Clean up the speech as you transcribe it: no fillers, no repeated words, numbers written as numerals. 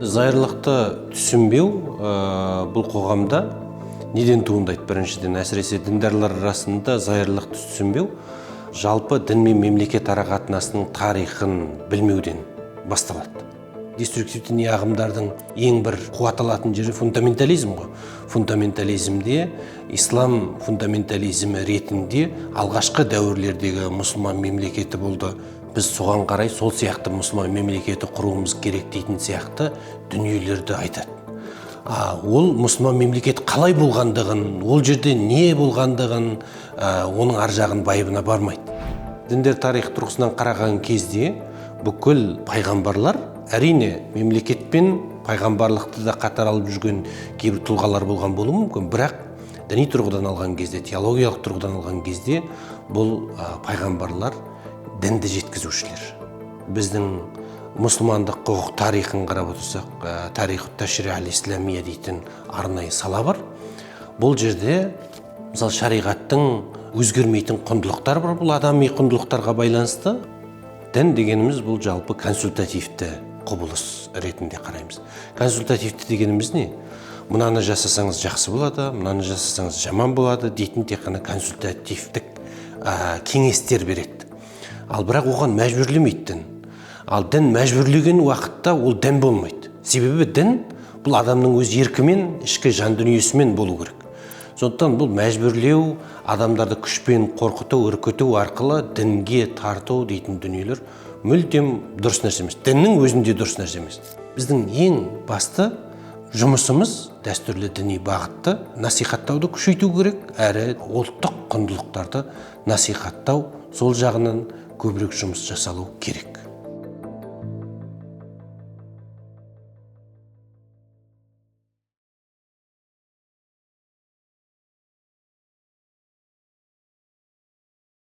Зайырлықты түсінбеу бұл қоғамда неден туындайды? Біріншіден, әсіресе діндарлар арасында зайырлықты түсінбеу жалпы дін мен мемлекет арақатынасының тарихын білмеуден басталады. Деструктивті ағымдардың ең бір қуат алатын жері фундаментализм ғой. Фундаментализмде ислам фундаментализмі ретінде алғашқы дәуірлердегі мұсылман мемлекеті болды. Біз соған қарай сол сияқты мұсылман мемлекеті құруымыз керек дейтін сияқты дүниелерді айтады. Ол мұсылман мемлекет қалай болғандығын, ол жерде не болғандығын, оның ар жағын байыбына бармайды. Діндер тарих тұрғысынан қараған кезде бүкіл пайғамбарлар әрине мемлекетпен пайғамбарлықты да қатар алып жүрген кейбір тұлғалар болған болуы мүмкін, бірақ діни тұрғыдан алған кезде, теологиялық тұрғыдан алған кезде бұл пайғамбарлар дінді жеткізушілер. Біздің мұсылмандық құқық тарихын қарап отырсақ, тарихы ташри ал-исламия дейтін арнайы сала бар. Бұл жерде мысалы шариғаттың өзгермейтін құндылықтар бар. Бұл адами құндылықтарға байланысты. Дін дегеніміз бұл жалпы консультативті құбылыс ретінде қараймыз. Консультативті дегеніміз не? Мынаны жасасаңыз жақсы болады, мынаны жасасаңыз жаман болады дейтін тек қана консультативтік кеңестер береді. Ал бірақ оған мәжбүрлемейді дін. Ал дін мәжбүрлеген уақытта ол дін болмайды. Себебі дін бұл адамның өз еркімен, ішкі жан дүниесімен болу керек. Сондықтан бұл мәжбүрлеу, адамдарды күшпен қорқыту, үркіту арқылы дінге тарту дейтін дүниелер мүлдем дұрыс нәрсе емес. Діннің өзінде дұрыс нәрсе емес. Біздің ең басты жұмысымыз дәстүрлі діни бағытты насихаттауды күшейту керек, әрі ұлттық құндылықтарды насихаттау, сол жағынан көбірек жұмыс жасалу керек.